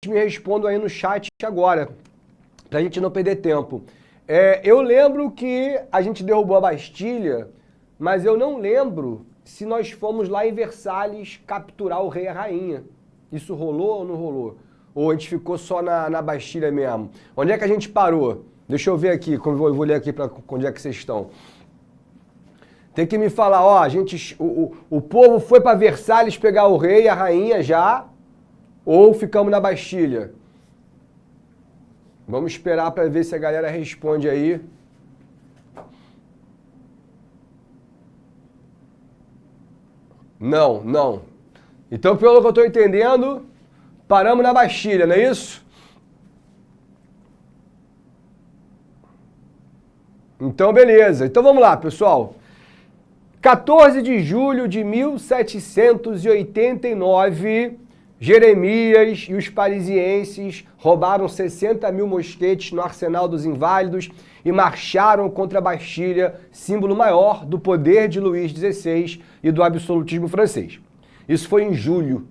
me respondam aí no chat agora, pra gente não perder tempo. Eu lembro que a gente derrubou a Bastilha, mas eu não lembro se nós fomos lá em Versalhes capturar o rei e a rainha. Isso rolou ou não rolou? Ou a gente ficou só na Bastilha mesmo? Onde é que a gente parou? Deixa eu ver aqui, eu vou ler aqui para onde é que vocês estão. Tem que me falar, ó, o povo foi para Versalhes pegar o rei e a rainha já, ou ficamos na Bastilha? Vamos esperar para ver se a galera responde aí. Não, não. Então, pelo que eu estou entendendo, paramos na Bastilha, não é isso? Então, beleza. Então, vamos lá, pessoal. 14 de julho de 1789, Jeremias e os parisienses roubaram 60 mil mosquetes no arsenal dos inválidos e marcharam contra a Bastilha, símbolo maior do poder de Luís XVI e do absolutismo francês. Isso foi em julho.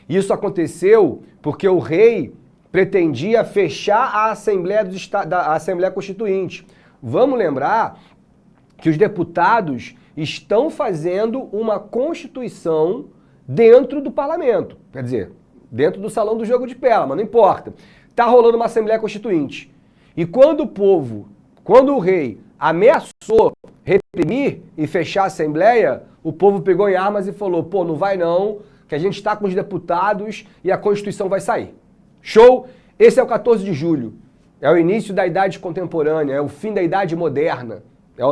Isso aconteceu porque o rei pretendia fechar a Assembleia Constituinte. Vamos lembrar que os deputados estão fazendo uma Constituição dentro do parlamento. Quer dizer, dentro do salão do jogo de pé, mas não importa. Está rolando uma Assembleia Constituinte. E quando o rei ameaçou reprimir e fechar a Assembleia, o povo pegou em armas e falou, pô, não vai não, que a gente está com os deputados e a Constituição vai sair. Show? Esse é o 14 de julho. É o início da Idade Contemporânea, é o fim da Idade Moderna. É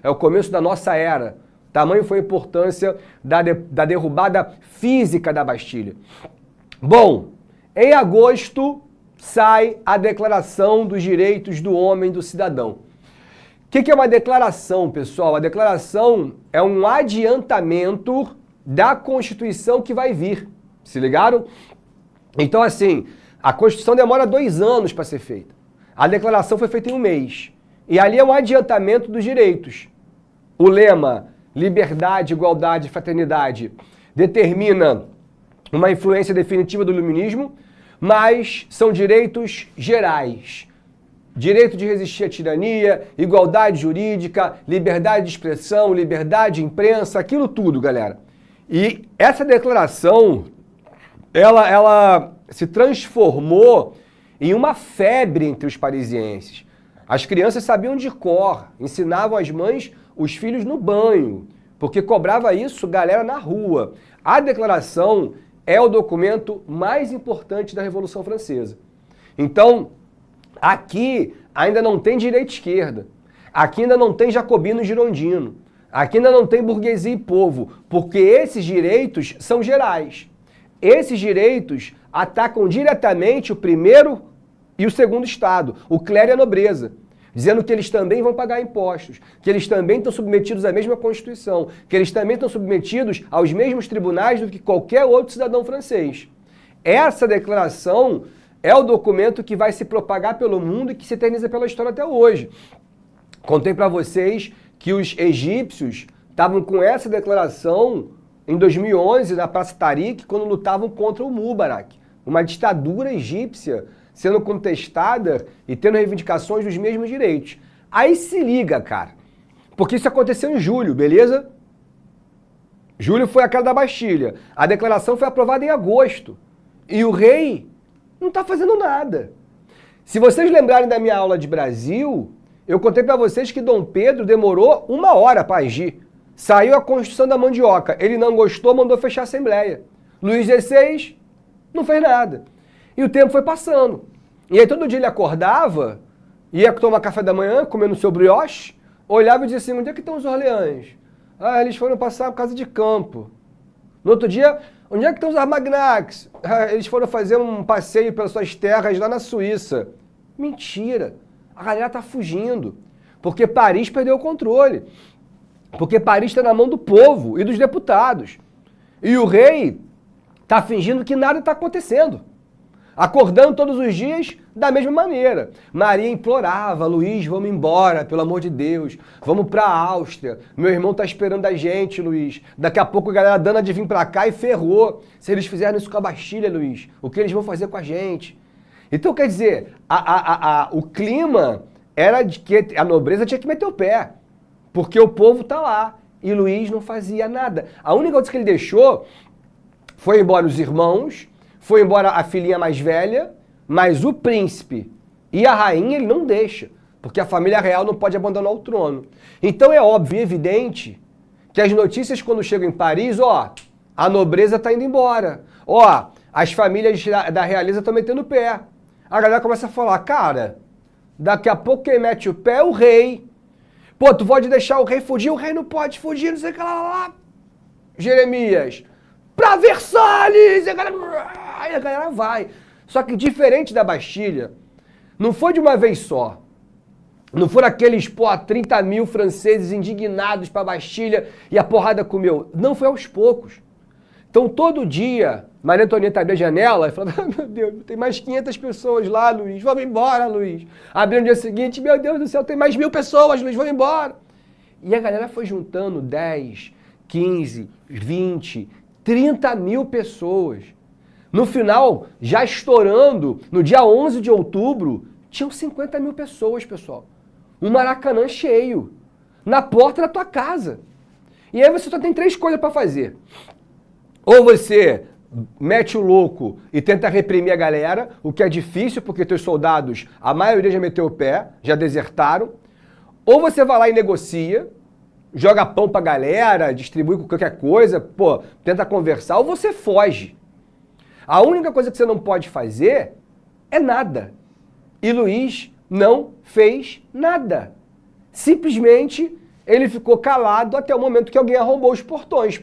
o começo da nossa era. Tamanho foi a importância da derrubada física da Bastilha. Bom, em agosto sai a Declaração dos Direitos do Homem e do Cidadão. O que é uma declaração, pessoal? A declaração é um adiantamento da Constituição que vai vir. Se ligaram? Então, assim, a Constituição demora 2 anos para ser feita. A declaração foi feita em 1 mês. E ali é um adiantamento dos direitos. O lema liberdade, igualdade e fraternidade determina uma influência definitiva do iluminismo, mas são direitos gerais. Direito de resistir à tirania, igualdade jurídica, liberdade de expressão, liberdade de imprensa, aquilo tudo, galera. E essa declaração, ela se transformou em uma febre entre os parisienses. As crianças sabiam de cor, ensinavam as mães os filhos no banho, porque cobrava isso galera na rua. A declaração é o documento mais importante da Revolução Francesa. Então, aqui ainda não tem direita e esquerda, aqui ainda não tem jacobino e girondino, aqui ainda não tem burguesia e povo, porque esses direitos são gerais. Esses direitos atacam diretamente o primeiro e o segundo estado, o clero e a nobreza, dizendo que eles também vão pagar impostos, que eles também estão submetidos à mesma Constituição, que eles também estão submetidos aos mesmos tribunais do que qualquer outro cidadão francês. Essa declaração é o documento que vai se propagar pelo mundo e que se eterniza pela história até hoje. Contei para vocês que os egípcios estavam com essa declaração em 2011 na Praça Tariq, quando lutavam contra o Mubarak, uma ditadura egípcia sendo contestada e tendo reivindicações dos mesmos direitos. Aí se liga, cara, porque isso aconteceu em julho, beleza? Julho foi a queda da Bastilha. A declaração foi aprovada em agosto. E o rei não está fazendo nada. Se vocês lembrarem da minha aula de Brasil, eu contei para vocês que Dom Pedro demorou 1 hora para agir. Saiu a Constituição da Mandioca. Ele não gostou, mandou fechar a Assembleia. Luís XVI não fez nada. E o tempo foi passando. E aí todo dia ele acordava, ia tomar café da manhã, comendo seu brioche, olhava e dizia assim, onde é que estão os Orleans? Ah, eles foram passar por casa de campo. No outro dia, onde é que estão os Armagnacs? Ah, eles foram fazer um passeio pelas suas terras lá na Suíça. Mentira. A galera tá fugindo. Porque Paris perdeu o controle. Porque Paris está na mão do povo e dos deputados. E o rei tá fingindo que nada está acontecendo. Acordando todos os dias da mesma maneira. Maria implorava, Luiz, vamos embora, pelo amor de Deus. Vamos para a Áustria. Meu irmão tá esperando a gente, Luiz. Daqui a pouco a galera dando de vir para cá e ferrou. Se eles fizerem isso com a Bastilha, Luiz, o que eles vão fazer com a gente? Então, quer dizer, o clima era de que a nobreza tinha que meter o pé. Porque o povo tá lá. E Luiz não fazia nada. A única coisa que ele deixou foi embora os irmãos, foi embora a filhinha mais velha, mas o príncipe e a rainha ele não deixa, porque a família real não pode abandonar o trono. Então é óbvio e evidente que as notícias quando chegam em Paris, ó, a nobreza tá indo embora, ó, as famílias da realeza estão metendo o pé. A galera começa a falar, cara, daqui a pouco quem mete o pé é o rei. Pô, tu pode deixar o rei fugir, o rei não pode fugir, não sei o que lá. Jeremias, pra Versalhes! E a galera vai. Só que diferente da Bastilha, não foi de uma vez só. Não foram aqueles, 30 mil franceses indignados pra Bastilha e a porrada comeu. Não, foi aos poucos. Então todo dia, Maria Antonieta abria a janela e falava, meu Deus, tem mais 500 pessoas lá, Luiz, vamos embora, Luiz. Abriu no dia seguinte, meu Deus do céu, tem mais 1000 pessoas, Luiz, vamos embora. E a galera foi juntando 10, 15, 20, 30 mil pessoas. No final, já estourando, no dia 11 de outubro, tinham 50 mil pessoas, pessoal. Um Maracanã cheio, na porta da tua casa. E aí você só tem 3 coisas para fazer. Ou você mete o louco e tenta reprimir a galera, o que é difícil porque teus soldados, a maioria já meteu o pé, já desertaram. Ou você vai lá e negocia, joga pão pra galera, distribui qualquer coisa, tenta conversar, ou você foge. A única coisa que você não pode fazer é nada. E Luiz não fez nada. Simplesmente ele ficou calado até o momento que alguém arrombou os portões,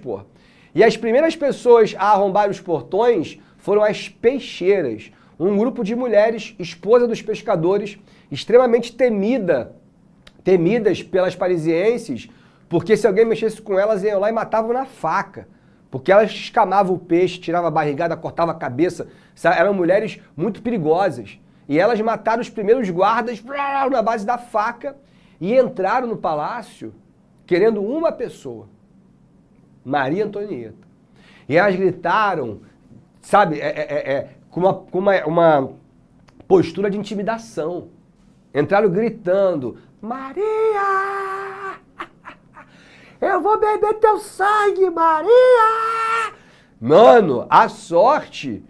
E as primeiras pessoas a arrombar os portões foram as peixeiras, um grupo de mulheres, esposa dos pescadores, extremamente temidas pelas parisienses, porque se alguém mexesse com elas, iam lá e matavam na faca. Porque elas escamavam o peixe, tiravam a barrigada, cortavam a cabeça. Eram mulheres muito perigosas. E elas mataram os primeiros guardas na base da faca e entraram no palácio querendo uma pessoa. Maria Antonieta. E elas gritaram, sabe, com uma postura de intimidação. Entraram gritando, Maria! Eu vou beber teu sangue, Maria! Mano, a sorte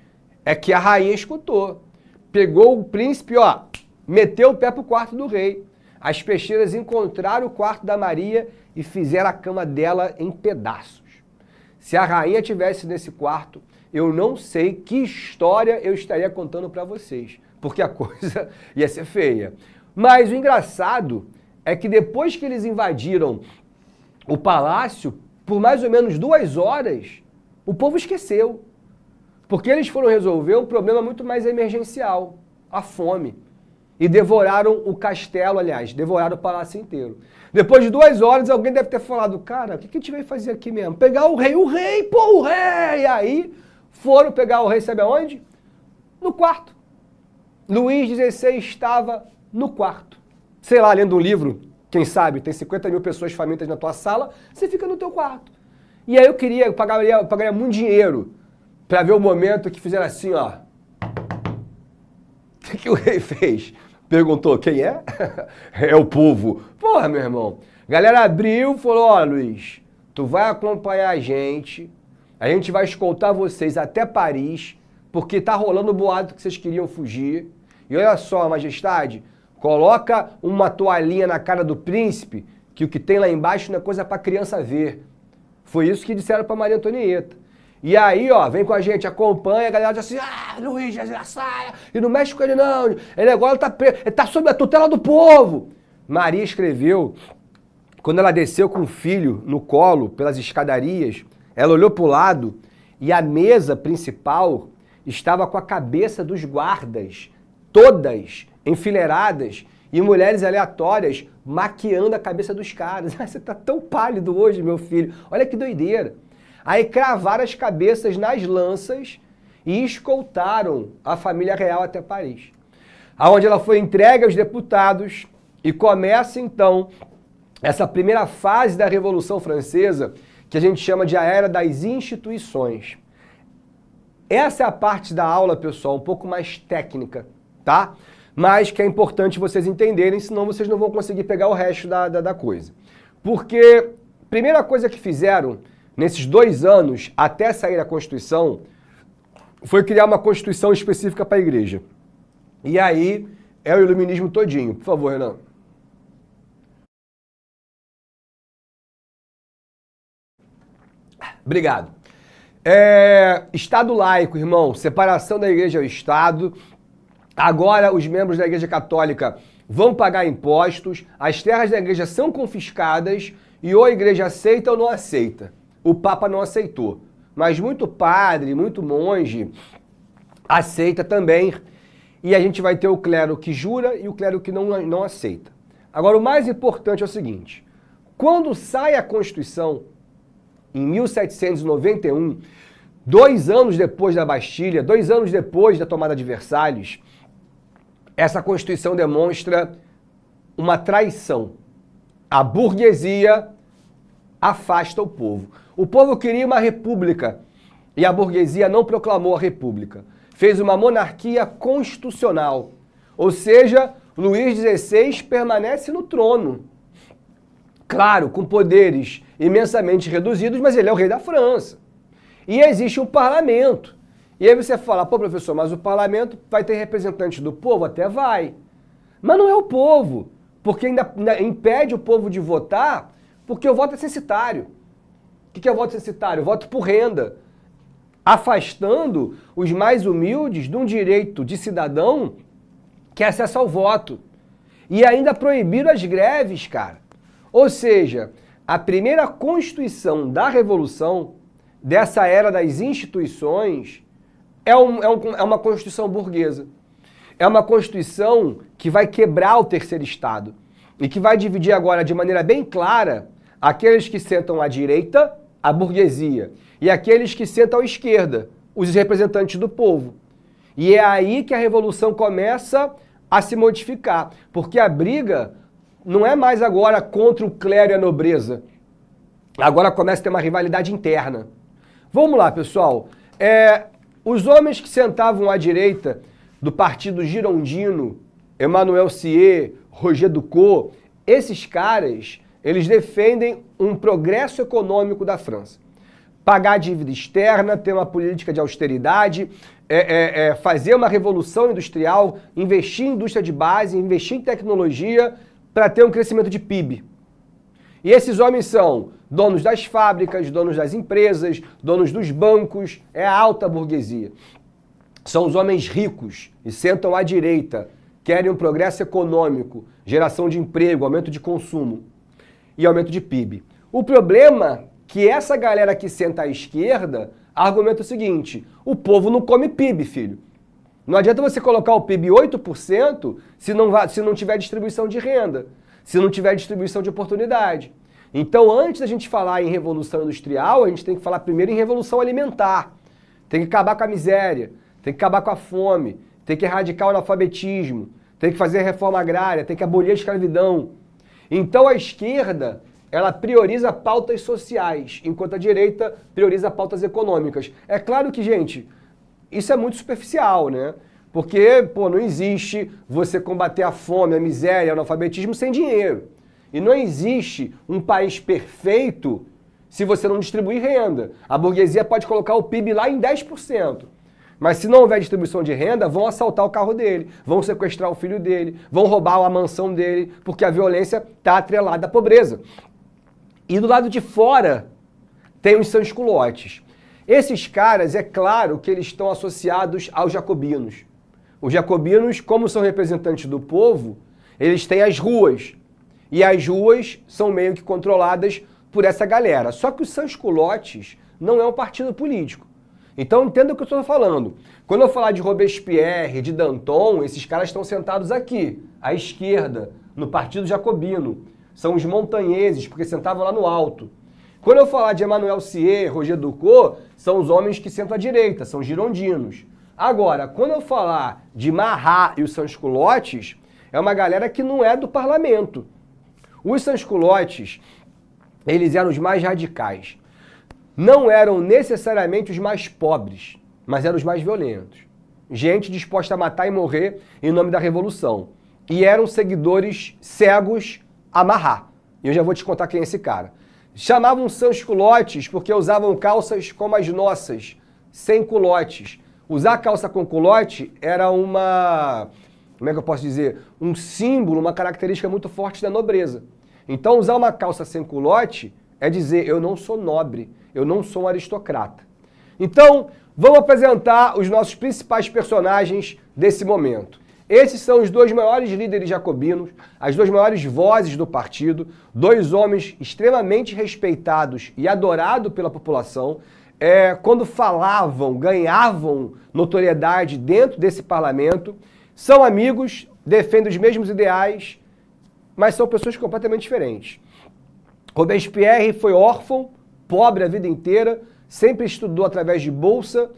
é que a rainha escutou. Pegou o príncipe, meteu o pé pro quarto do rei. As peixeiras encontraram o quarto da Maria e fizeram a cama dela em pedaços. Se a rainha tivesse nesse quarto, eu não sei que história eu estaria contando para vocês, porque a coisa ia ser feia. Mas o engraçado é que depois que eles invadiram o palácio, por mais ou menos 2 horas, o povo esqueceu. Porque eles foram resolver um problema muito mais emergencial, a fome. E devoraram o castelo, aliás, devoraram o palácio inteiro. Depois de 2 horas, alguém deve ter falado, cara, o que a gente veio fazer aqui mesmo? Pegar o rei, o rei! E aí, foram pegar o rei, sabe aonde? No quarto. Luís XVI estava no quarto. Sei lá, lendo um livro, quem sabe, tem 50 mil pessoas famintas na tua sala, você fica no teu quarto. E aí eu pagaria muito dinheiro para ver o momento que fizeram assim, ó. O que o rei fez? Perguntou, quem é? É o povo. Porra, meu irmão. Galera abriu e falou, ó, Luiz, tu vai acompanhar a gente vai escoltar vocês até Paris, porque tá rolando o boato que vocês queriam fugir. E olha só, majestade, coloca uma toalhinha na cara do príncipe, que o que tem lá embaixo não é coisa pra criança ver. Foi isso que disseram pra Maria Antonieta. E aí, ó, vem com a gente, acompanha, a galera diz assim, Luiz, já saia, e não mexe com ele não, ele agora ele tá sob a tutela do povo. Maria escreveu, quando ela desceu com o filho no colo, pelas escadarias, ela olhou pro lado e a mesa principal estava com a cabeça dos guardas, todas enfileiradas, e mulheres aleatórias maquiando a cabeça dos caras. Você tá tão pálido hoje, meu filho, olha que doideira. Aí cravaram as cabeças nas lanças e escoltaram a família real até Paris, aonde ela foi entregue aos deputados e começa então essa primeira fase da Revolução Francesa, que a gente chama de a Era das Instituições. Essa é a parte da aula, pessoal, um pouco mais técnica, tá? Mas que é importante vocês entenderem, senão vocês não vão conseguir pegar o resto da coisa. Porque a primeira coisa que fizeram nesses 2 anos, até sair a Constituição, foi criar uma Constituição específica para a igreja. E aí é o iluminismo todinho. Por favor, Renan. Obrigado. Estado laico, irmão, separação da igreja ao Estado. Agora os membros da Igreja Católica vão pagar impostos, as terras da igreja são confiscadas e ou a igreja aceita ou não aceita. O Papa não aceitou, mas muito padre, muito monge aceita também. E a gente vai ter o clero que jura e o clero que não aceita. Agora, o mais importante é o seguinte, quando sai a Constituição, em 1791, 2 anos depois da Bastilha, 2 anos depois da tomada de Versalhes, essa Constituição demonstra uma traição. A burguesia afasta o povo. O povo queria uma república e a burguesia não proclamou a república. Fez uma monarquia constitucional. Ou seja, Luís XVI permanece no trono. Claro, com poderes imensamente reduzidos, mas ele é o rei da França. E existe um parlamento. E aí você fala, pô, professor, mas o parlamento vai ter representante do povo? Até vai. Mas não é o povo, porque ainda impede o povo de votar, porque o voto é censitário. O que é o voto censitário? O voto por renda. Afastando os mais humildes de um direito de cidadão que é acesso ao voto. E ainda proibiram as greves, cara. Ou seja, a primeira Constituição da Revolução, dessa era das instituições, é uma Constituição burguesa. É uma Constituição que vai quebrar o terceiro Estado e que vai dividir agora de maneira bem clara aqueles que sentam à direita, a burguesia, e aqueles que sentam à esquerda, os representantes do povo. E é aí que a Revolução começa a se modificar, porque a briga não é mais agora contra o clero e a nobreza. Agora começa a ter uma rivalidade interna. Vamos lá, pessoal. Os homens que sentavam à direita do partido girondino, Emmanuel Sieyès, Roger Ducos, esses caras, eles defendem um progresso econômico da França. Pagar a dívida externa, ter uma política de austeridade, fazer uma revolução industrial, investir em indústria de base, investir em tecnologia para ter um crescimento de PIB. E esses homens são donos das fábricas, donos das empresas, donos dos bancos, é a alta burguesia. São os homens ricos e sentam à direita, querem um progresso econômico, geração de emprego, aumento de consumo e aumento de PIB. O problema é que essa galera que senta à esquerda argumenta o seguinte, o povo não come PIB, filho. Não adianta você colocar o PIB 8% se não tiver distribuição de renda, se não tiver distribuição de oportunidade. Então, antes da gente falar em revolução industrial, a gente tem que falar primeiro em revolução alimentar. Tem que acabar com a miséria, tem que acabar com a fome, tem que erradicar o analfabetismo, tem que fazer a reforma agrária, tem que abolir a escravidão. Então, a esquerda, ela prioriza pautas sociais, enquanto a direita prioriza pautas econômicas. É claro que, gente, isso é muito superficial, né? Porque, não existe você combater a fome, a miséria, o analfabetismo sem dinheiro. E não existe um país perfeito se você não distribuir renda. A burguesia pode colocar o PIB lá em 10%. Mas se não houver distribuição de renda, vão assaltar o carro dele, vão sequestrar o filho dele, vão roubar a mansão dele, porque a violência está atrelada à pobreza. E do lado de fora tem os sans-culottes. Esses caras, é claro que eles estão associados aos jacobinos. Os jacobinos, como são representantes do povo, eles têm as ruas. E as ruas são meio que controladas por essa galera. Só que os sans-culottes não é um partido político. Então entenda o que eu estou falando. Quando eu falar de Robespierre, de Danton, esses caras estão sentados aqui, à esquerda, no Partido Jacobino. São os montanheses, porque sentavam lá no alto. Quando eu falar de Emmanuel Sier, Roger Ducot, são os homens que sentam à direita, são girondinos. Agora, quando eu falar de Marat e os sans-culottes, é uma galera que não é do parlamento. Os sans-culottes, eles eram os mais radicais. Não eram necessariamente os mais pobres, mas eram os mais violentos. Gente disposta a matar e morrer em nome da revolução. E eram seguidores cegos a Marat. E eu já vou te contar quem é esse cara. Chamavam sans-culottes porque usavam calças como as nossas, sem culotes. Usar calça com culote era uma, como é que eu posso dizer, um símbolo, uma característica muito forte da nobreza. Então usar uma calça sem culote é dizer, eu não sou nobre, eu não sou um aristocrata. Então, vamos apresentar os nossos principais personagens desse momento. Esses são os dois maiores líderes jacobinos, as duas maiores vozes do partido, dois homens extremamente respeitados e adorados pela população. Quando falavam, ganhavam notoriedade dentro desse parlamento, são amigos, defendem os mesmos ideais, mas são pessoas completamente diferentes. Robespierre foi órfão, pobre a vida inteira, sempre estudou através de bolsa,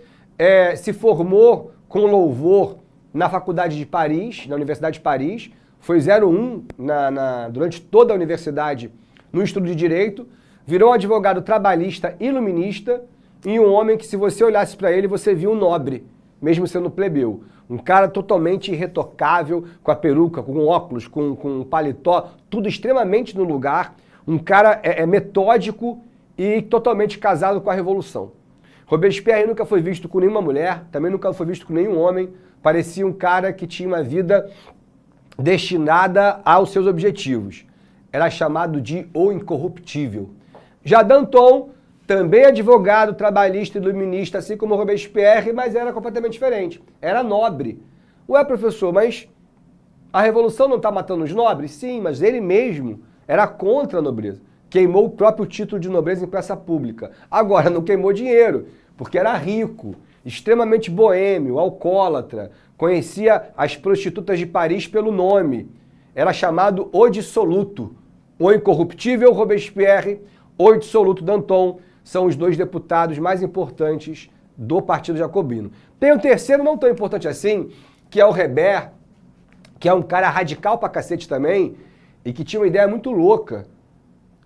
se formou com louvor na Faculdade de Paris, na Universidade de Paris, foi 01 durante toda a universidade no estudo de Direito, virou um advogado trabalhista iluminista e um homem que, se você olhasse para ele, você via um nobre, mesmo sendo plebeu. Um cara totalmente irretocável, com a peruca, com óculos, com paletó, tudo extremamente no lugar. Um cara metódico e totalmente casado com a Revolução. Robespierre nunca foi visto com nenhuma mulher, também nunca foi visto com nenhum homem. Parecia um cara que tinha uma vida destinada aos seus objetivos. Era chamado de o incorruptível. Já Danton, também advogado, trabalhista e iluminista, assim como Robespierre, mas era completamente diferente. Era nobre. Ué, professor, mas a Revolução não está matando os nobres? Sim, mas ele mesmo era contra a nobreza. Queimou o próprio título de nobreza em praça pública. Agora, não queimou dinheiro, porque era rico, extremamente boêmio, alcoólatra, conhecia as prostitutas de Paris pelo nome. Era chamado o dissoluto. O incorruptível Robespierre, o dissoluto Danton, são os dois deputados mais importantes do Partido Jacobino. Tem um terceiro não tão importante assim, que é o Hébert, que é um cara radical pra cacete também, e que tinha uma ideia muito louca,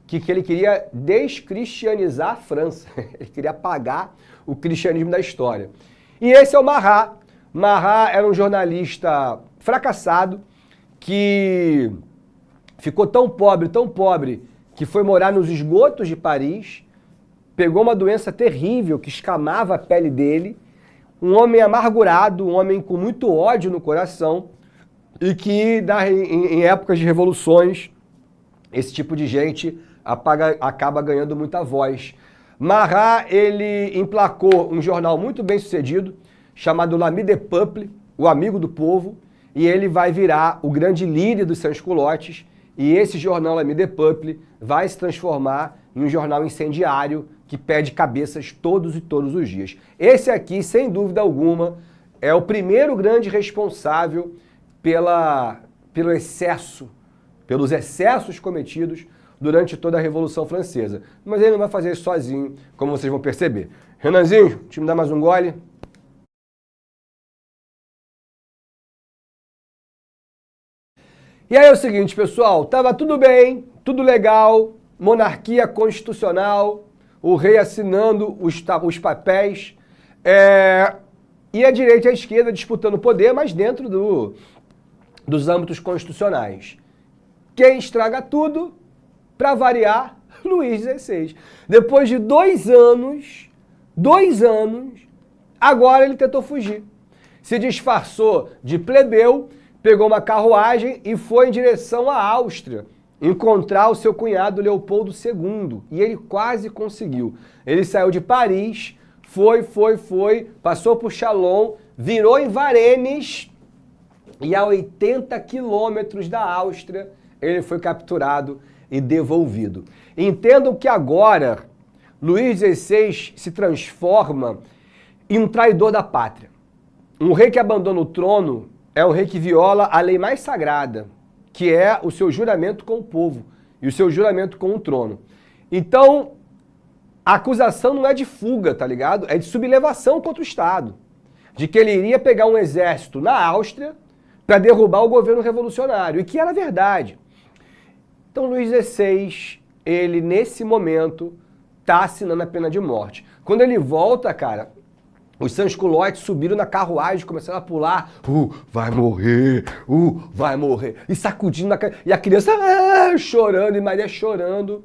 que ele queria descristianizar a França. Ele queria apagar o cristianismo da história. E esse é o Marat. Marat era um jornalista fracassado, que ficou tão pobre, que foi morar nos esgotos de Paris, pegou uma doença terrível que escamava a pele dele, um homem amargurado, um homem com muito ódio no coração, e que em épocas de revoluções, esse tipo de gente acaba ganhando muita voz. Marat, ele emplacou um jornal muito bem sucedido, chamado L'Ami des Peuples, o amigo do povo, e ele vai virar o grande líder dos sans-culottes, e esse jornal L'Ami des Peuples vai se transformar em um jornal incendiário que pede cabeças todos os dias. Esse aqui, sem dúvida alguma, é o primeiro grande responsável pelos excessos cometidos durante toda a Revolução Francesa. Mas ele não vai fazer isso sozinho, como vocês vão perceber. Renanzinho, te me dá mais um gole? E aí é o seguinte, pessoal, tava tudo bem, tudo legal, monarquia constitucional, o rei assinando os papéis, e a direita e a esquerda disputando poder, mas dentro dos âmbitos constitucionais. Quem estraga tudo, para variar, Luís XVI. Depois de 2 anos, agora ele tentou fugir. Se disfarçou de plebeu, pegou uma carruagem e foi em direção à Áustria, encontrar o seu cunhado Leopoldo II. E ele quase conseguiu. Ele saiu de Paris, foi, passou por Chalon, virou em Varennes e a 80 quilômetros da Áustria ele foi capturado e devolvido. Entendam que agora Luís XVI se transforma em um traidor da pátria. Um rei que abandona o trono é um rei que viola a lei mais sagrada, que é o seu juramento com o povo e o seu juramento com o trono. Então, A acusação não é de fuga, tá ligado? É de sublevação contra o Estado. De que ele iria pegar um exército na Áustria para derrubar o governo revolucionário. E que era verdade. Então Luís XVI, ele nesse momento tá assinando a pena de morte. Quando ele volta, cara, os sans-culottes subiram na carruagem, começaram a pular. Vai morrer, vai morrer. E sacudindo na cara. E a criança chorando, e Maria chorando.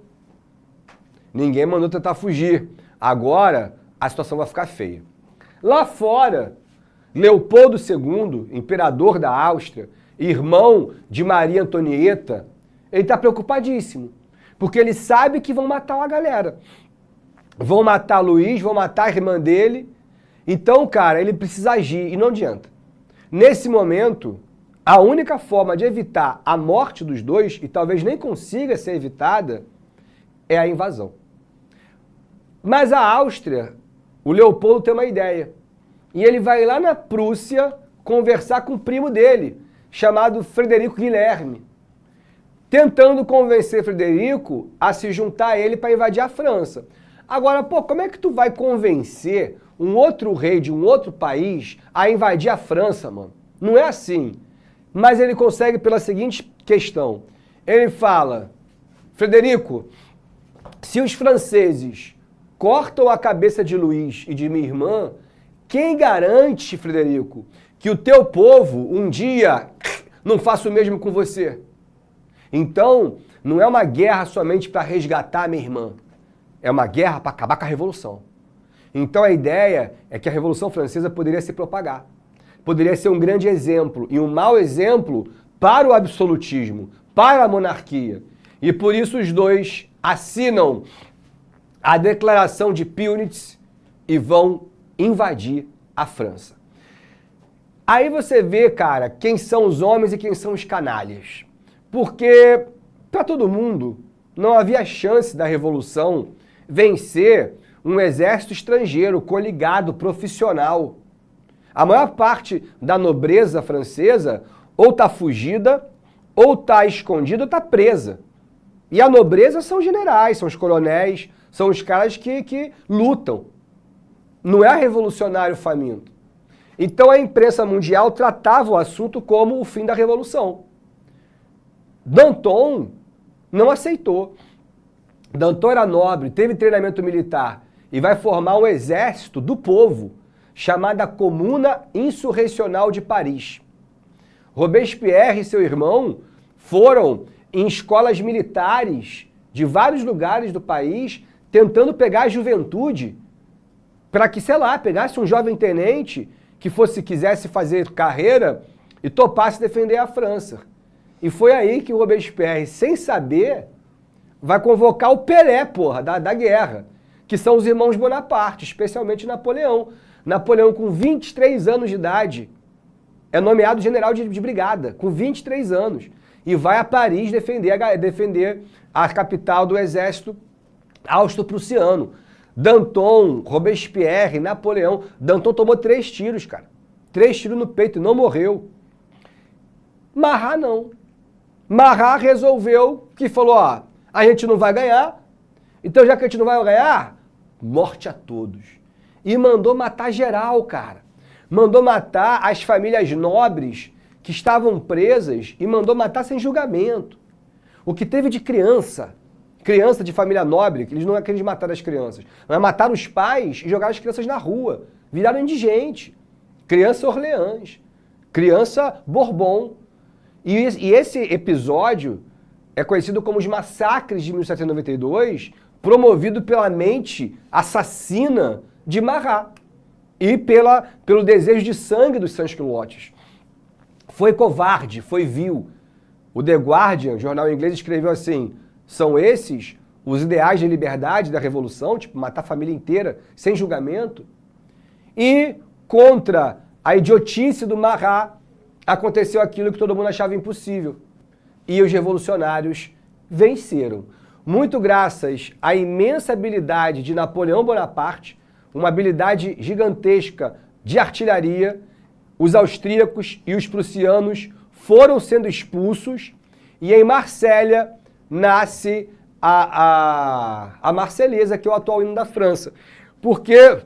Ninguém mandou tentar fugir. Agora, a situação vai ficar feia. Lá fora, Leopoldo II, imperador da Áustria, irmão de Maria Antonieta, ele está preocupadíssimo. Porque ele sabe que vão matar uma galera. Vão matar Luís, vão matar a irmã dele. Então, cara, ele precisa agir e não adianta. Nesse momento, a única forma de evitar a morte dos dois, e talvez nem consiga ser evitada, é a invasão. Mas a Áustria, o Leopoldo tem uma ideia. E ele vai lá na Prússia conversar com o primo dele, chamado Frederico Guilherme, tentando convencer Frederico a se juntar a ele para invadir a França. Agora, pô, como é que tu vai convencer um outro rei de um outro país a invadir a França, mano? Não é assim. Mas ele consegue pela seguinte questão. Ele fala, Frederico, se os franceses cortam a cabeça de Luís e de minha irmã, quem garante, Frederico, que o teu povo um dia não faça o mesmo com você? Então, não é uma guerra somente para resgatar a minha irmã. É uma guerra para acabar com a Revolução. Então a ideia é que a Revolução Francesa poderia se propagar. Poderia ser um grande exemplo e um mau exemplo para o absolutismo, para a monarquia. E por isso os dois assinam a Declaração de Pillnitz e vão invadir a França. Aí você vê, cara, quem são os homens e quem são os canalhas. Porque, para todo mundo, não havia chance da Revolução vencer um exército estrangeiro, coligado, profissional. A maior parte da nobreza francesa ou está fugida, ou está escondida, ou está presa. E a nobreza são os generais, são os coronéis, são os caras que lutam. Não é revolucionário faminto. Então a imprensa mundial tratava o assunto como o fim da Revolução. Danton não aceitou. Danton era nobre, teve treinamento militar e vai formar um exército do povo, chamada Comuna Insurrecional de Paris. Robespierre e seu irmão foram em escolas militares de vários lugares do país, tentando pegar a juventude para que, sei lá, pegasse um jovem tenente que quisesse fazer carreira e topasse defender a França. E foi aí que o Robespierre, sem saber, vai convocar o Pelé, porra, da guerra, que são os irmãos Bonaparte, especialmente Napoleão. Napoleão, com 23 anos de idade, é nomeado general de brigada, com 23 anos, e vai a Paris defender a capital do exército austro-prussiano. Danton, Robespierre, Napoleão. Danton tomou 3 tiros, cara. 3 tiros no peito e não morreu. Marat não. Marat resolveu que falou, ó, a gente não vai ganhar, então já que a gente não vai ganhar, morte a todos. E mandou matar geral, cara. Mandou matar as famílias nobres que estavam presas e mandou matar sem julgamento. O que teve de criança de família nobre, que eles não queriam matar as crianças, mas mataram os pais e jogaram as crianças na rua. Viraram indigente. Criança Orleans, criança Bourbon. E esse episódio é conhecido como os massacres de 1792, promovido pela mente assassina de Marat e pelo desejo de sangue dos sans-culottes. Foi covarde, foi vil. O The Guardian, jornal inglês, escreveu assim, são esses os ideais de liberdade da Revolução, tipo matar a família inteira sem julgamento? E contra a idiotice do Marat, aconteceu aquilo que todo mundo achava impossível. E os revolucionários venceram. Muito graças à imensa habilidade de Napoleão Bonaparte, uma habilidade gigantesca de artilharia, os austríacos e os prussianos foram sendo expulsos e em Marsella nasce a Marselhesa, que é o atual hino da França. Porque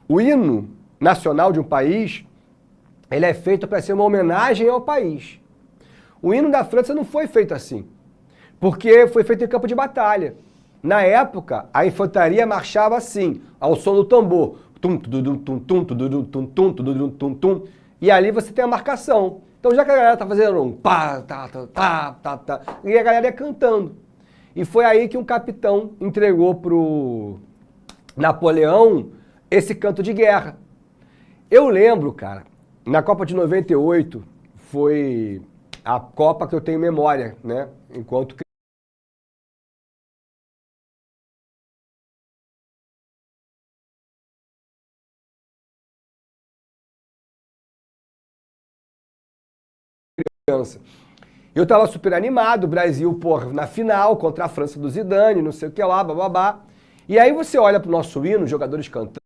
o hino nacional de um país, ele é feito para ser uma homenagem ao país. O hino da França não foi feito assim, porque foi feito em campo de batalha. Na época, a infantaria marchava assim, ao som do tambor. Tum, tudum, tum, tum, tudum, tum, tum, tudum, tum, tum. E ali você tem a marcação. Então já que a galera tá fazendo um pá, tá, tá, tá, tá, tá, e a galera ia cantando. E foi aí que um capitão entregou pro Napoleão esse canto de guerra. Eu lembro, cara, na Copa de 98, foi a Copa que eu tenho memória, né? Enquanto criança. Eu tava super animado, o Brasil, porra, na final, contra a França do Zidane, não sei o que lá, bababá. E aí você olha pro nosso hino, os jogadores cantando,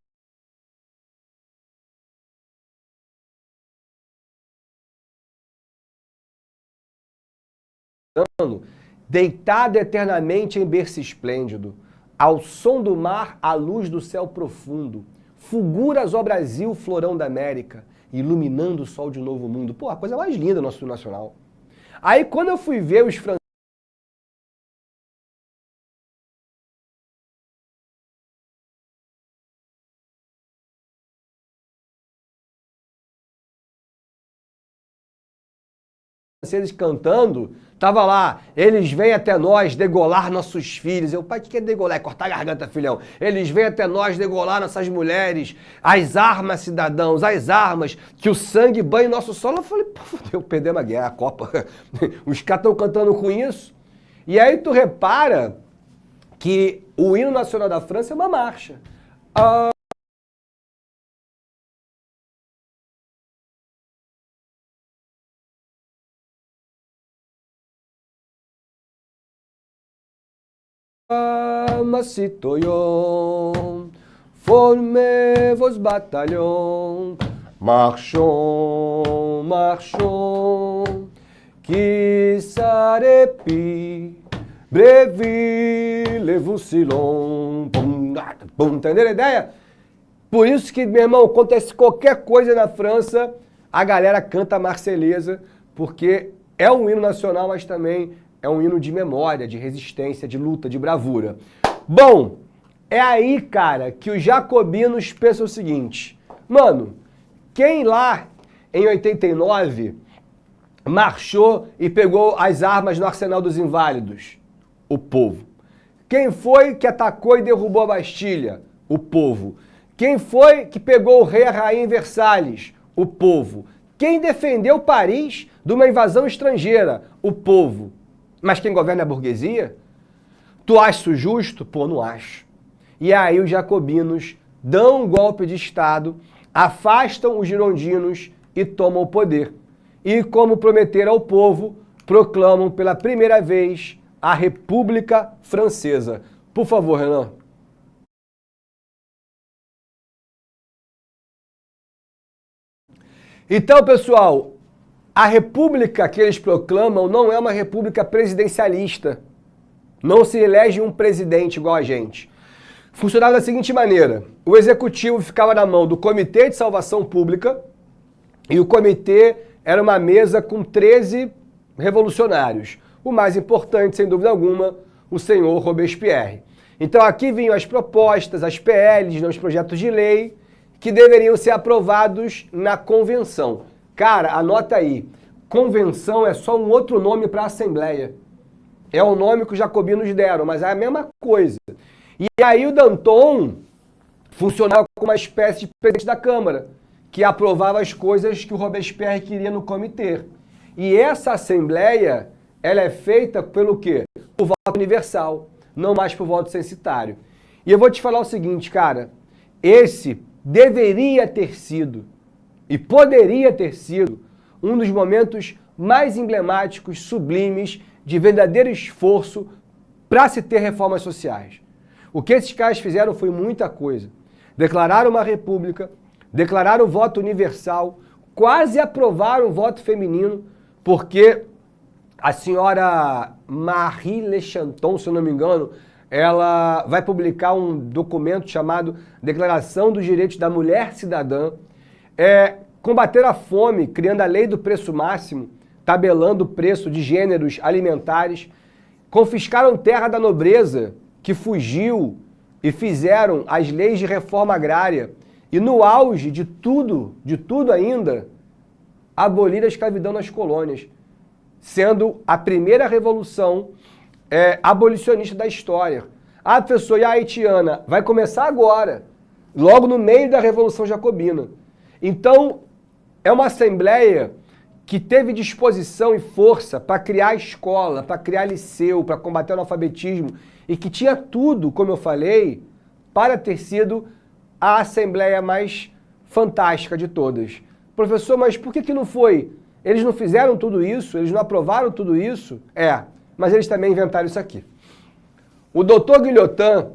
deitado eternamente em berço esplêndido, ao som do mar, à luz do céu profundo, fulguras, ó Brasil, florão da América, iluminando o sol de novo mundo. Pô, a coisa mais linda do nosso hino nacional. Aí quando eu fui ver os franceses cantando, tava lá, eles vêm até nós degolar nossos filhos. Eu, pai, o que é degolar? É cortar a garganta, filhão. Eles vêm até nós degolar nossas mulheres, as armas, cidadãos, as armas, que o sangue banhe nosso solo. Eu falei, pô, eu perdemos a guerra, a Copa. Os caras estão cantando com isso. E aí tu repara que o hino nacional da França é uma marcha. Ma citoyen, formez vos bataillons, marchons, marchons, qui s'arrepit, brevi, levou-silon, entenderam a ideia? Por isso que, meu irmão, acontece qualquer coisa na França, a galera canta a Marselhesa, porque é um hino nacional, mas também é um hino de memória, de resistência, de luta, de bravura. Bom, é aí, cara, que os jacobinos pensam o seguinte. Mano, quem lá em 89 marchou e pegou as armas no Arsenal dos Inválidos? O povo. Quem foi que atacou e derrubou a Bastilha? O povo. Quem foi que pegou o rei e a rainha em Versalhes? O povo. Quem defendeu Paris de uma invasão estrangeira? O povo. Mas quem governa é a burguesia? Tu achas isso justo? Pô, não acho. E aí os jacobinos dão um golpe de Estado, afastam os girondinos e tomam o poder. E como prometeram ao povo, proclamam pela primeira vez a República Francesa. Por favor, Renan. Então, pessoal, a república que eles proclamam não é uma república presidencialista. Não se elege um presidente igual a gente. Funcionava da seguinte maneira: o executivo ficava na mão do Comitê de Salvação Pública e o comitê era uma mesa com 13 revolucionários. O mais importante, sem dúvida alguma, o senhor Robespierre. Então aqui vinham as propostas, as PLs, os projetos de lei que deveriam ser aprovados na convenção. Cara, anota aí, convenção é só um outro nome para a Assembleia. É o nome que os jacobinos deram, mas é a mesma coisa. E aí o Danton funcionava como uma espécie de presidente da Câmara, que aprovava as coisas que o Robespierre queria no comitê. E essa Assembleia, ela é feita pelo quê? Por voto universal, não mais por voto censitário. E eu vou te falar o seguinte, cara, esse deveria ter sido e poderia ter sido um dos momentos mais emblemáticos, sublimes, de verdadeiro esforço para se ter reformas sociais. O que esses caras fizeram foi muita coisa. Declararam uma república, declararam o voto universal, quase aprovaram o voto feminino, porque A senhora Marie Le Chanton, se eu não me engano, ela vai publicar um documento chamado Declaração dos Direitos da Mulher Cidadã, combater a fome, criando a lei do preço máximo, tabelando o preço de gêneros alimentares, confiscaram terra da nobreza que fugiu e fizeram as leis de reforma agrária e no auge de tudo ainda, abolir a escravidão nas colônias, sendo a primeira revolução abolicionista da história. A professora, e a haitiana vai começar agora, logo no meio da Revolução Jacobina. Então, é uma assembleia que teve disposição e força para criar escola, para criar liceu, para combater o analfabetismo, e que tinha tudo, como eu falei, para ter sido a assembleia mais fantástica de todas. Professor, mas por que não foi? Eles não fizeram tudo isso? Eles não aprovaram tudo isso? Mas eles também inventaram isso aqui. O doutor Guillotin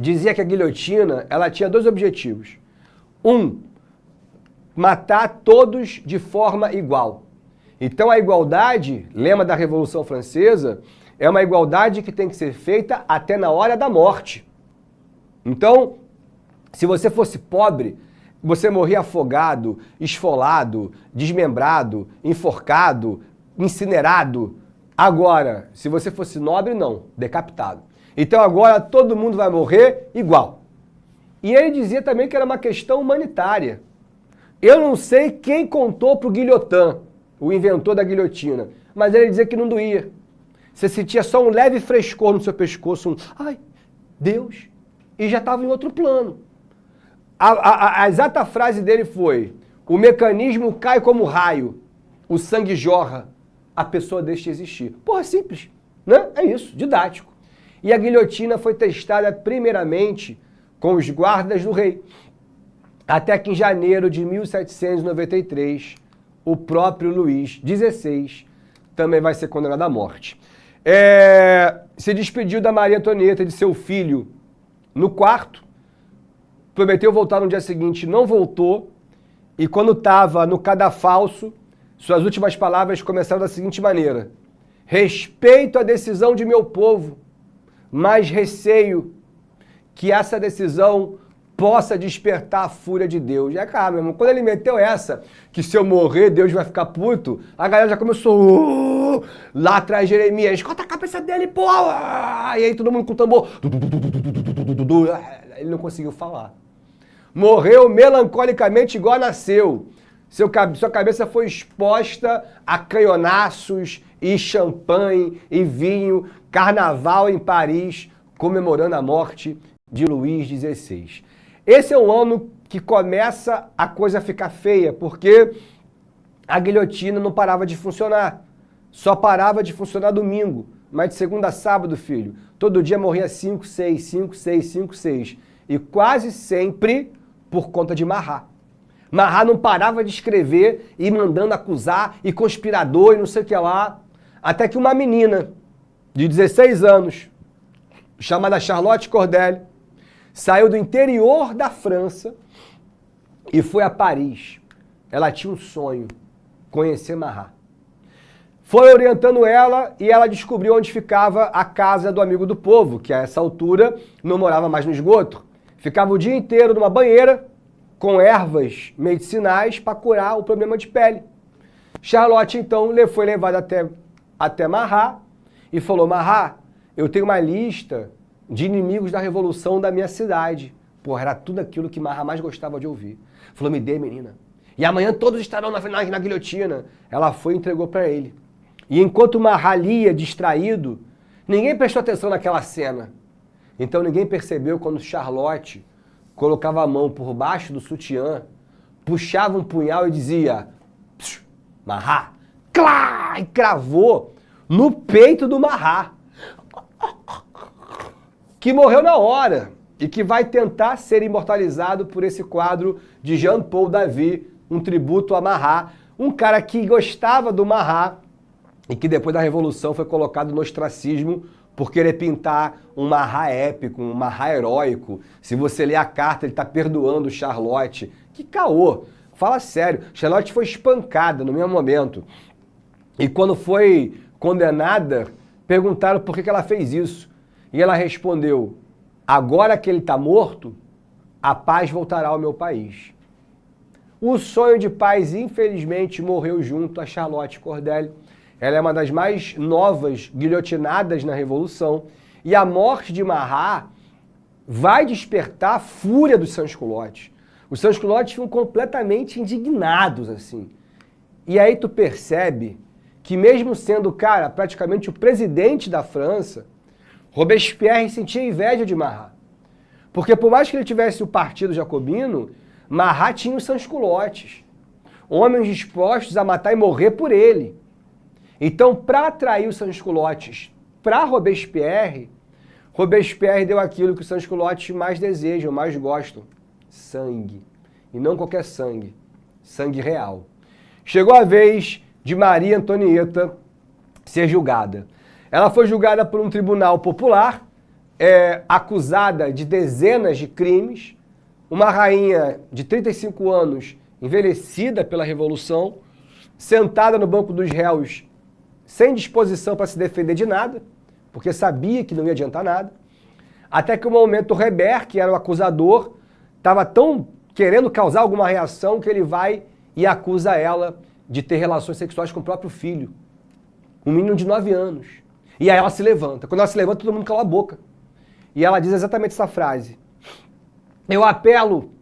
dizia que a guilhotina ela tinha dois objetivos. Matar todos de forma igual. Então a igualdade, lema da Revolução Francesa, é uma igualdade que tem que ser feita até na hora da morte. Então, se você fosse pobre, você morria afogado, esfolado, desmembrado, enforcado, incinerado. Agora, se você fosse nobre, não, decapitado. Então agora todo mundo vai morrer igual. E ele dizia também que era uma questão humanitária. Eu não sei quem contou para o Guillotin, o inventor da guilhotina, mas ele dizia que não doía. Você sentia só um leve frescor no seu pescoço, ai, Deus, e já estava em outro plano. A exata frase dele foi, o mecanismo cai como raio, o sangue jorra, a pessoa deixa de existir. Porra, simples, né? É isso, didático. E a guilhotina foi testada primeiramente com os guardas do rei. Até que em janeiro de 1793, o próprio Luís XVI também vai ser condenado à morte. Se despediu da Maria Antonieta e de seu filho no quarto, prometeu voltar no dia seguinte, não voltou, e quando estava no cadafalso, suas últimas palavras começaram da seguinte maneira: respeito a decisão de meu povo, mas receio que essa decisão possa despertar a fúria de Deus. Cara, meu irmão, quando ele meteu essa, que se eu morrer, Deus vai ficar puto, a galera já começou lá atrás de Jeremias, corta a cabeça dele, porra! E aí todo mundo com o tambor. Ele não conseguiu falar. Morreu melancolicamente igual nasceu. Sua cabeça foi exposta a canhonaços e champanhe e vinho, carnaval em Paris, comemorando a morte de Luís XVI. Esse é um ano que começa a coisa a ficar feia, porque a guilhotina não parava de funcionar. Só parava de funcionar domingo, mas de segunda a sábado, filho, todo dia morria 5, 6, 5, 6, 5, 6. E quase sempre por conta de Marat. Marat não parava de escrever e mandando acusar e conspirador e não sei o que lá. Até que uma menina de 16 anos, chamada Charlotte Corday, saiu do interior da França e foi a Paris. Ela tinha um sonho, conhecer Marat. Foi orientando ela e ela descobriu onde ficava a casa do amigo do povo, que a essa altura não morava mais no esgoto. Ficava o dia inteiro numa banheira com ervas medicinais para curar o problema de pele. Charlotte, então, foi levada até Marat e falou: Marat, eu tenho uma lista de inimigos da revolução da minha cidade. Porra, era tudo aquilo que Marat mais gostava de ouvir. Falou: me dê, menina. E amanhã todos estarão na guilhotina. Ela foi e entregou para ele. E enquanto Marat lia, distraído, ninguém prestou atenção naquela cena. Então ninguém percebeu quando Charlotte colocava a mão por baixo do sutiã, puxava um punhal e dizia: Marat, clá! E cravou no peito do Marat, que morreu na hora e que vai tentar ser imortalizado por esse quadro de Jean-Paul David, um tributo a Marat, um cara que gostava do Marat e que depois da Revolução foi colocado no ostracismo por querer pintar um Marat épico, um Marat heróico. Se você ler a carta, ele está perdoando Charlotte. Que caô! Fala sério. Charlotte foi espancada no mesmo momento. E quando foi condenada, perguntaram por que ela fez isso. E ela respondeu, agora que ele está morto, a paz voltará ao meu país. O sonho de paz, infelizmente, morreu junto a Charlotte Corday. Ela é uma das mais novas guilhotinadas na Revolução. E a morte de Marat vai despertar a fúria dos sans-culottes. Os sans-culottes ficam completamente indignados, assim. E aí tu percebe que mesmo sendo, cara, praticamente o presidente da França, Robespierre sentia inveja de Marat. Porque por mais que ele tivesse o partido jacobino, Marat tinha os sans-culottes. Homens dispostos a matar e morrer por ele. Então, para atrair os sans-culottes para Robespierre, Robespierre deu aquilo que os sans-culottes mais desejam, mais gostam. Sangue. E não qualquer sangue. Sangue real. Chegou a vez de Maria Antonieta ser julgada. Ela foi julgada por um tribunal popular, acusada de dezenas de crimes, uma rainha de 35 anos, envelhecida pela Revolução, sentada no banco dos réus, sem disposição para se defender de nada, porque sabia que não ia adiantar nada, até que o momento Reber, que era o acusador, estava tão querendo causar alguma reação que ele vai e acusa ela de ter relações sexuais com o próprio filho, um menino de 9 anos. E aí ela se levanta. Quando ela se levanta, todo mundo cala a boca. E ela diz exatamente essa frase. Eu apelo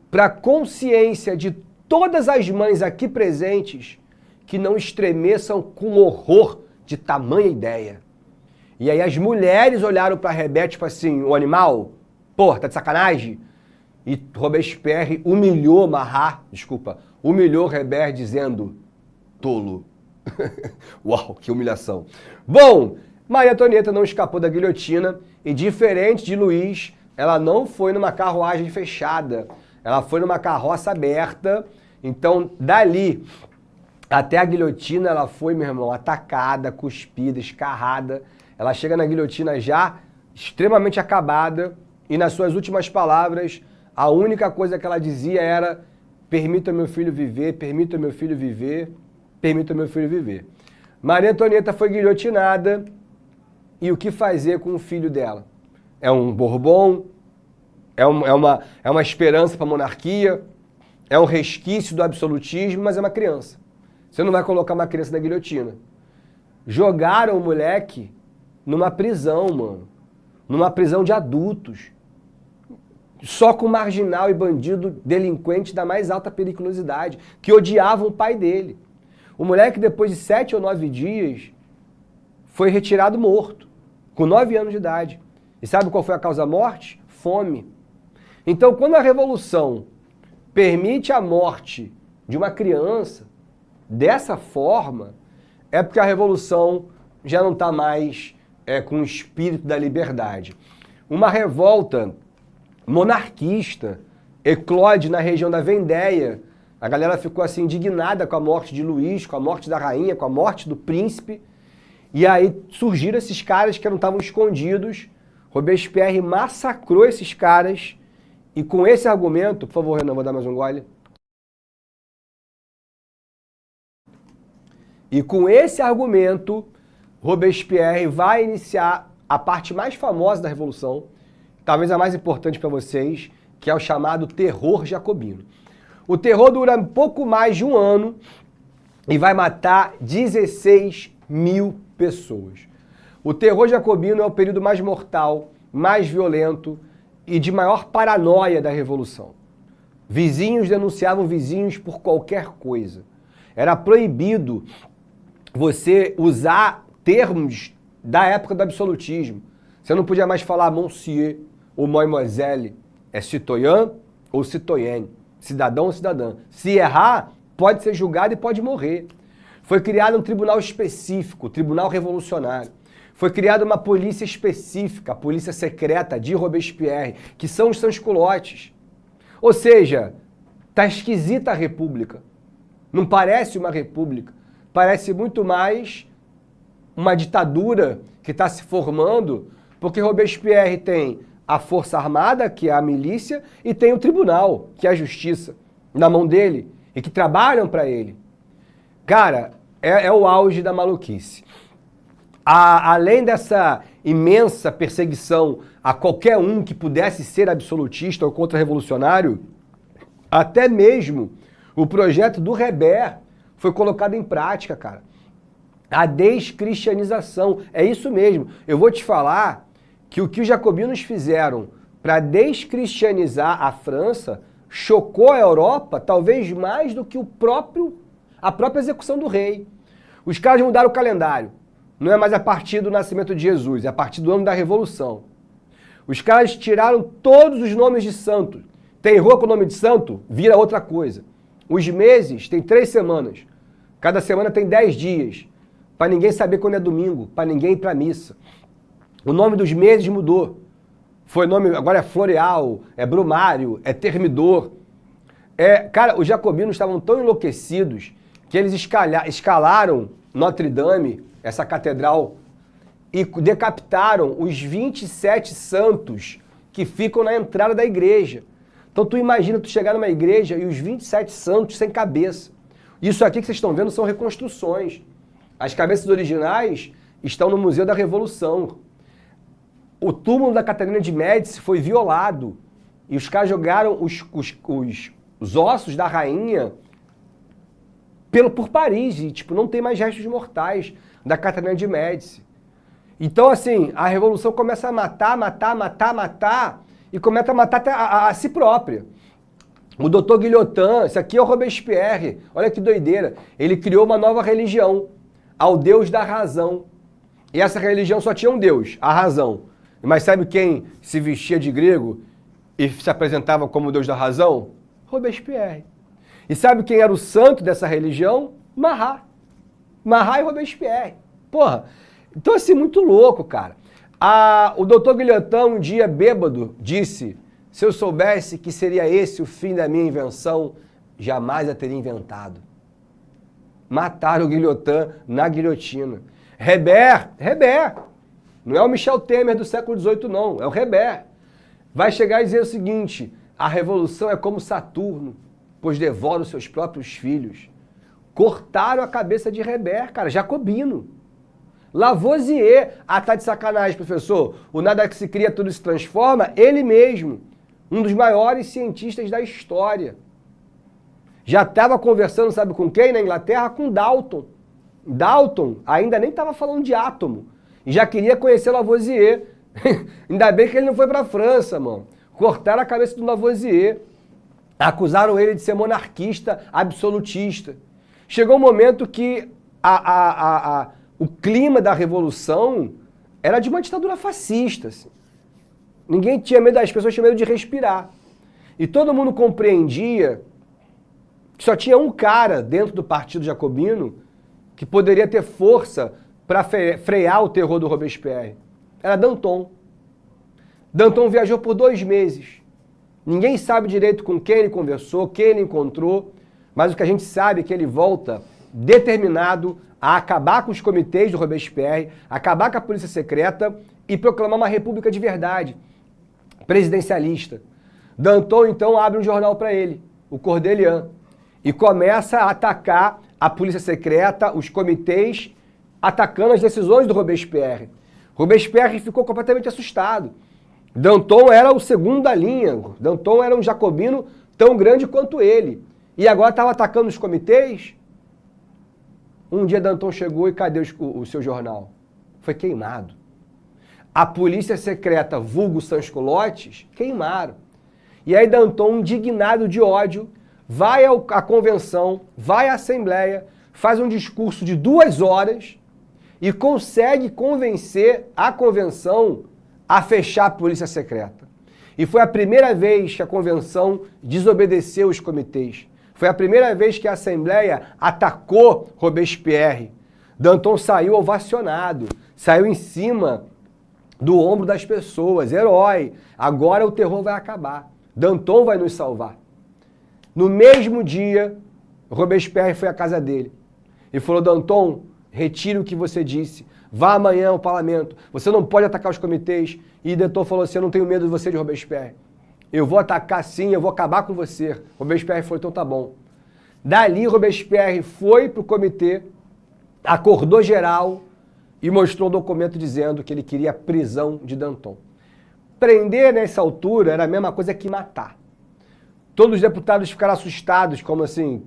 para a consciência de todas as mães aqui presentes que não estremeçam com horror de tamanha ideia. E aí as mulheres olharam para Reber, tipo assim, o animal, pô, tá de sacanagem? E Robespierre humilhou humilhou Reber dizendo, tolo. Uau, que humilhação. Bom, Maria Antonieta não escapou da guilhotina e, diferente de Luís, ela não foi numa carruagem fechada, ela foi numa carroça aberta. Então, dali até a guilhotina, ela foi, meu irmão, atacada, cuspida, escarrada. Ela chega na guilhotina já extremamente acabada e, nas suas últimas palavras, a única coisa que ela dizia era: permita meu filho viver, permita meu filho viver, permita meu filho viver. Maria Antonieta foi guilhotinada e o que fazer com o filho dela? É um Bourbon? É uma esperança para a monarquia? É um resquício do absolutismo, mas é uma criança. Você não vai colocar uma criança na guilhotina. Jogaram o moleque numa prisão, mano. Numa prisão de adultos. Só com marginal e bandido delinquente da mais alta periculosidade, que odiavam o pai dele. O moleque, depois de 7 ou 9 dias, foi retirado morto, com 9 anos de idade. E sabe qual foi a causa da morte? Fome. Então, quando a Revolução permite a morte de uma criança dessa forma, é porque a Revolução já não está mais com o espírito da liberdade. Uma revolta monarquista eclode na região da Vendéia. A galera ficou assim indignada com a morte de Luís, com a morte da rainha, com a morte do príncipe. E aí surgiram esses caras que não estavam escondidos. Robespierre massacrou esses caras. E com esse argumento, por favor, Renan, vou dar mais um gole. E com esse argumento, Robespierre vai iniciar a parte mais famosa da Revolução, talvez a mais importante para vocês, que é o chamado terror jacobino. O terror dura um pouco mais de um ano e vai matar 16 mil pessoas. O terror jacobino é o período mais mortal, mais violento e de maior paranoia da Revolução. Vizinhos denunciavam vizinhos por qualquer coisa. Era proibido você usar termos da época do absolutismo. Você não podia mais falar monsieur ou mademoiselle, é citoyen ou citoyenne, cidadão ou cidadã. Se errar, pode ser julgado e pode morrer. Foi criado um tribunal específico, o Tribunal Revolucionário. Foi criada uma polícia específica, a polícia secreta de Robespierre, que são os sans-culottes. Ou seja, tá esquisita a república. Não parece uma república. Parece muito mais uma ditadura que está se formando, porque Robespierre tem a força armada, que é a milícia, e tem o tribunal, que é a justiça, na mão dele, e que trabalham para ele. Cara, é o auge da maluquice. Além dessa imensa perseguição a qualquer um que pudesse ser absolutista ou contra-revolucionário, até mesmo o projeto do Reber foi colocado em prática, cara. A descristianização, é isso mesmo. Eu vou te falar que o que os jacobinos fizeram para descristianizar a França chocou a Europa talvez mais do que a própria execução do rei. Os caras mudaram o calendário. Não é mais a partir do nascimento de Jesus, é a partir do ano da Revolução. Os caras tiraram todos os nomes de santos. Tem rua com o nome de santo, vira outra coisa. Os meses tem 3 semanas. Cada semana tem 10 dias. Para ninguém saber quando é domingo, para ninguém ir para missa. O nome dos meses mudou. Agora é Floreal, é Brumário, é Termidor. Cara, os jacobinos estavam tão enlouquecidos que eles escalaram Notre Dame, essa catedral, e decapitaram os 27 santos que ficam na entrada da igreja. Então tu imagina tu chegar numa igreja e os 27 santos sem cabeça. Isso aqui que vocês estão vendo são reconstruções. As cabeças originais estão no Museu da Revolução. O túmulo da Catarina de Médici foi violado e os caras jogaram os ossos da rainha por Paris e não tem mais restos mortais da Catarina de Médici. Então, assim, a Revolução começa a matar e começa a matar até a si própria. O Dr. Guillotin, esse aqui é o Robespierre, olha que doideira. Ele criou uma nova religião, ao Deus da razão. E essa religião só tinha um Deus, a razão. Mas sabe quem se vestia de grego e se apresentava como Deus da razão? Robespierre. E sabe quem era o santo dessa religião? Marat. Marat e Robespierre. Porra, então assim, muito louco, cara. O Dr. Guillotin, um dia bêbado, disse: se eu soubesse que seria esse o fim da minha invenção, jamais a teria inventado. Mataram o Guillotin na guilhotina. Reber, não é o Michel Temer do século XVIII, não, é o Reber. Vai chegar e dizer o seguinte: a revolução é como Saturno, pois devora os seus próprios filhos. Cortaram a cabeça de Reber, cara, jacobino. Lavoisier, tá de sacanagem, professor, o nada que se cria, tudo se transforma, ele mesmo, um dos maiores cientistas da história. Já estava conversando, sabe com quem na Inglaterra? Com Dalton. Dalton ainda nem estava falando de átomo. E já queria conhecer Lavoisier. Ainda bem que ele não foi para a França, mano. Cortaram a cabeça do Lavoisier. Acusaram ele de ser monarquista, absolutista. Chegou um momento que o clima da Revolução era de uma ditadura fascista. Assim. Ninguém tinha medo, as pessoas tinham medo de respirar. E todo mundo compreendia que só tinha um cara dentro do Partido Jacobino que poderia ter força para frear o terror do Robespierre. Era Danton. Danton viajou por 2 meses. Ninguém sabe direito com quem ele conversou, quem ele encontrou, mas o que a gente sabe é que ele volta determinado a acabar com os comitês do Robespierre, acabar com a polícia secreta e proclamar uma república de verdade, presidencialista. Danton, então, abre um jornal para ele, o Cordelian, e começa a atacar a polícia secreta, os comitês, atacando as decisões do Robespierre. Robespierre ficou completamente assustado. Danton era o segunda linha, Danton era um jacobino tão grande quanto ele. E agora estava atacando os comitês. Um dia Danton chegou e cadê o seu jornal? Foi queimado. A polícia secreta, vulgo sans-culottes, queimaram. E aí Danton, indignado de ódio, vai à convenção, vai à Assembleia, faz um discurso de 2 horas e consegue convencer a convenção a fechar a polícia secreta. E foi a primeira vez que a convenção desobedeceu os comitês. Foi a primeira vez que a Assembleia atacou Robespierre. Danton saiu ovacionado, saiu em cima do ombro das pessoas. Herói, agora o terror vai acabar. Danton vai nos salvar. No mesmo dia, Robespierre foi à casa dele e falou: Danton, retire o que você disse. Vá amanhã ao parlamento. Você não pode atacar os comitês. E Danton falou assim: eu não tenho medo de você, de Robespierre. Eu vou atacar sim, eu vou acabar com você. Robespierre falou: então tá bom. Dali, Robespierre foi pro comitê, acordou geral e mostrou um documento dizendo que ele queria a prisão de Danton. Prender nessa altura era a mesma coisa que matar. Todos os deputados ficaram assustados, como assim,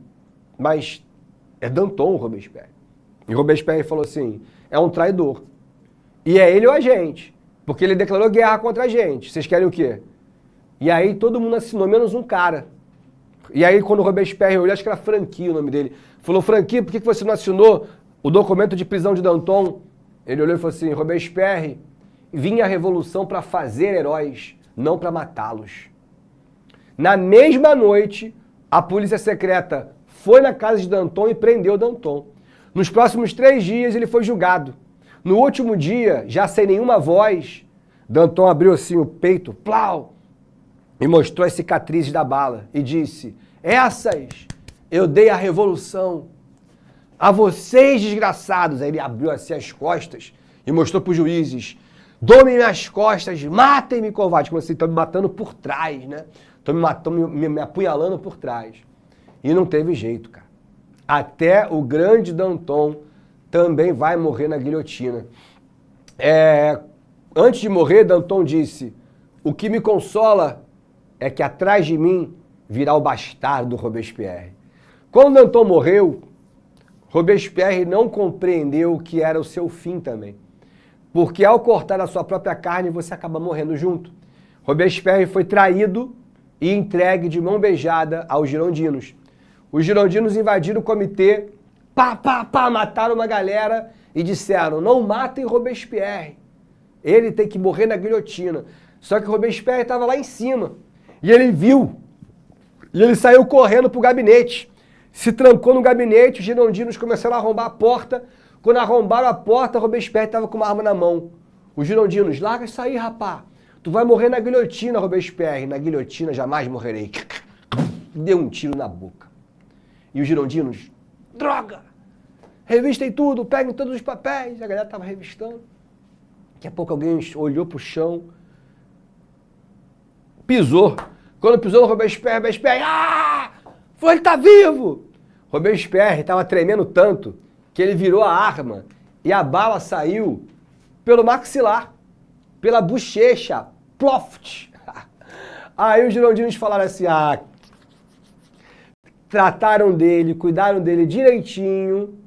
mas é Danton o Robespierre. E Robespierre falou assim, é um traidor. E é ele ou a gente, porque ele declarou guerra contra a gente. Vocês querem o quê? E aí todo mundo assinou, menos um cara. E aí quando o Robespierre olhou, acho que era Franqui o nome dele, falou, Franqui, por que você não assinou o documento de prisão de Danton? Ele olhou e falou assim, Robespierre, vinha a revolução para fazer heróis, não para matá-los. Na mesma noite, a polícia secreta foi na casa de Danton e prendeu Danton. Nos próximos 3 dias ele foi julgado. No último dia, já sem nenhuma voz, Danton abriu assim o peito, plau, e mostrou as cicatrizes da bala e disse, essas eu dei à revolução, a vocês desgraçados. Aí ele abriu assim as costas e mostrou para os juízes, domem minhas costas, matem-me, covarde, como assim, estão me matando por trás, né? Estão me apunhalando por trás. E não teve jeito, cara. Até o grande Danton também vai morrer na guilhotina. Antes de morrer, Danton disse, o que me consola é que atrás de mim virá o bastardo Robespierre. Quando Danton morreu, Robespierre não compreendeu que era o seu fim também. Porque ao cortar a sua própria carne, você acaba morrendo junto. Robespierre foi traído e entregue de mão beijada aos girondinos. Os girondinos invadiram o comitê, mataram uma galera e disseram, não matem Robespierre, ele tem que morrer na guilhotina. Só que Robespierre estava lá em cima e ele viu, e ele saiu correndo para o gabinete, se trancou no gabinete, os girondinos começaram a arrombar a porta. Quando arrombaram a porta, Robespierre estava com uma arma na mão. Os girondinos, larga isso aí, rapá. Tu vai morrer na guilhotina, Robespierre. Na guilhotina jamais morrerei. Deu um tiro na boca. E os girondinos, droga! Revistem tudo, peguem todos os papéis. A galera estava revistando. Daqui a pouco alguém olhou pro chão, pisou. Quando pisou no Robespierre, ele tá vivo! Robespierre estava tremendo tanto que ele virou a arma e a bala saiu pelo maxilar, pela bochecha, ploft. Aí os girondinos falaram assim, trataram dele, cuidaram dele direitinho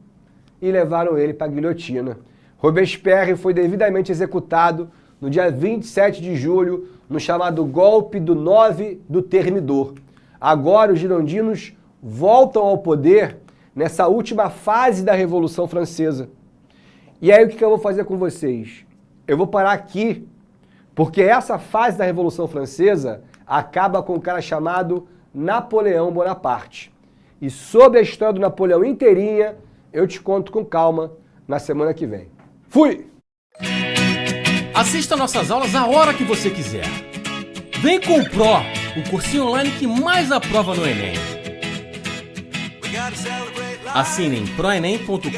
e levaram ele para a guilhotina. Robespierre foi devidamente executado no dia 27 de julho, no chamado golpe do 9 do Thermidor. Agora os girondinos voltam ao poder nessa última fase da Revolução Francesa. E aí o que eu vou fazer com vocês? Eu vou parar aqui, porque essa fase da Revolução Francesa acaba com um cara chamado Napoleão Bonaparte. E sobre a história do Napoleão inteirinha, eu te conto com calma na semana que vem. Fui! Assista nossas aulas a hora que você quiser. Vem com o Pro, o cursinho online que mais aprova no Enem. Assine em proenem.com.br.